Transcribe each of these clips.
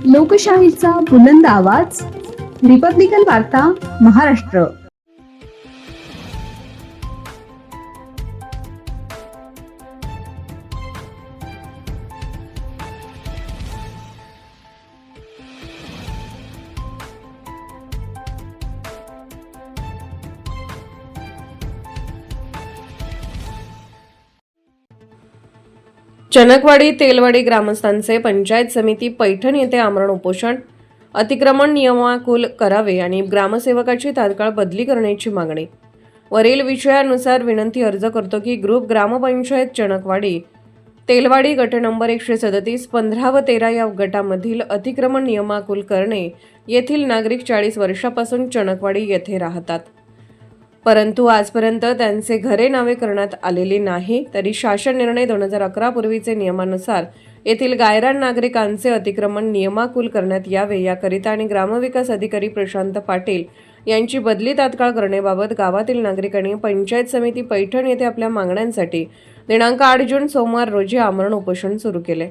लोकशाहीचा बुलंद आवाज, रिपब्लिकन वार्ता, महाराष्ट्र. चणकवाडी तेलवाडी ग्रामस्थांचे पंचायत समिती पैठण येथे आमरण उपोषण. अतिक्रमण नियमाकुल करावे आणि ग्रामसेवकाची तात्काळ बदली करण्याची मागणी. वरील विषयानुसार विनंती अर्ज करतो की ग्रुप ग्रामपंचायत चणकवाडी तेलवाडी गट नंबर 137 15 व 13 या गटामधील अतिक्रमण नियमाकुल करणे. येथील नागरिक 40 वर्षापासून चणकवाडी येथे राहतात, परंतु आजपर्यंत त्यांचे घरे नावे करण्यात आलेली नाही. तरी शासन निर्णय 2011 पूर्वीचे नियमानुसार येथील गायरान नागरिकांचे अतिक्रमण नियमाकुल करण्यात यावे याकरिता आणि ग्रामविकास अधिकारी प्रशांत पाटील यांची बदली तात्काळ करण्याबाबत गावातील नागरिकांनी पंचायत समिती पैठण येथे आपल्या मागण्यांसाठी दिनांक 8 जून सोमवार रोजी आमरण उपोषण सुरू केले.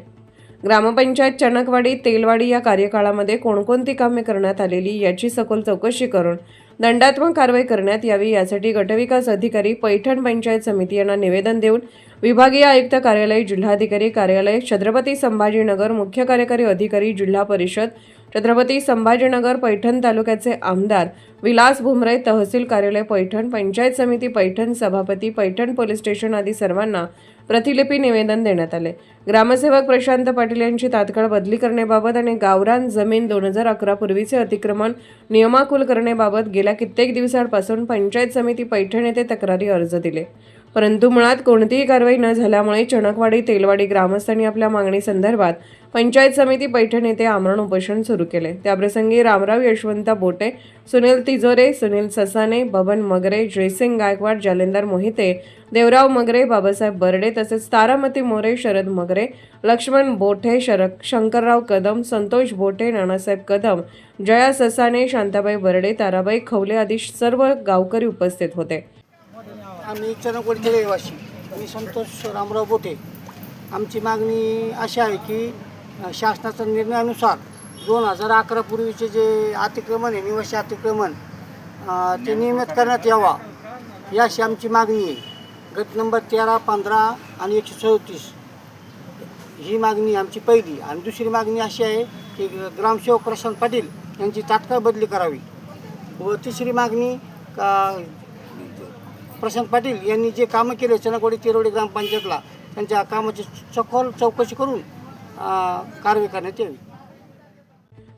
ग्रामपंचायत चणकवाडी तेलवाडी या कार्यकाळामध्ये कोणकोणती कामे करण्यात आलेली याची सखोल चौकशी करून दंडात्मक कारवाई करण्यात यावी यासाठी गटविकास अधिकारी पैठण पंचायत समिती यांना निवेदन देऊन विभागीय आयुक्त कार्यालय, जिल्हाधिकारी कार्यालय, छत्रपती संभाजीनगर, मुख्य कार्यकारी अधिकारी, जिल्हा परिषद, छत्रपती संभाजीनगर, पैठण तालुक्याचे आमदार विलास भुमरे, तहसील कार्यालय पैठण, पंचायत समिती पैठण, सभापती पैठण, पोलीस स्टेशन आदी सर्वांना प्रतिलिपी निवेदन देण्यात आले. ग्रामसेवक प्रशांत पाटील यांची तात्काळ बदली करण्याबाबत आणि गावरान जमीन 2011 पूर्वीचे अतिक्रमण नियमाकुल करण्याबाबत गेल्या कित्येक दिवसांपासून पंचायत समिती पैठण येथे तक्रारी अर्ज दिले, परंतु मुळात कोणतीही कारवाई न झाल्यामुळे चणकवाडी तेलवाडी ग्रामस्थांनी आपल्या मागणी संदर्भात पंचायत समिती पैठण येथे आमरण उपोषण सुरू केले. त्याप्रसंगी रामराव यशवंत बोटे, सुनील तिजोरे, सुनील ससाने, बबन मगरे, जयसिंग गायकवाड, जालेंदर मोहिते, देवराव मगरे, बाबासाहेब बर्डे तसेच तारामती मोरे, शरद मगरे, लक्ष्मण बोठे, शंकरराव कदम, संतोष बोठे, नानासाहेब कदम, जया ससाने, शांताबाई बर्डे, ताराबाई खवले आदी सर्व गावकरी उपस्थित होते. आम्ही चणकवाडीचे रहिवासी. मी संतोष रामराव बोटे. आमची मागणी अशी आहे की शासनाच्या निर्णयानुसार 2011 पूर्वीचे जे अतिक्रमण आहे, निवासी अतिक्रमण, ते नियमित करण्यात यावा याशी आमची मागणी आहे. गट नंबर 13, 15 आणि 137 ही मागणी आमची पहिली. आणि दुसरी मागणी अशी आहे की ग्रामसेवक प्रशांत पाटील यांची तात्काळ बदली करावी. व तिसरी मागणी प्रशांत पाटील यांनी जे कामं केले चणकवाडी तेलवाडी ग्रामपंचायतला, त्यांच्या कामाची सखोल चौकशी करून कारवाई करण्यात यावी.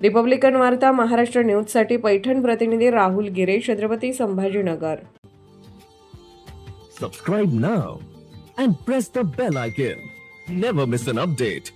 रिपब्लिकन वार्ता महाराष्ट्र न्यूजसाठी पैठण प्रतिनिधी राहुल गिरे, Chhatrapati Sambhajinagar. Subscribe now and press the bell icon. Never miss an update.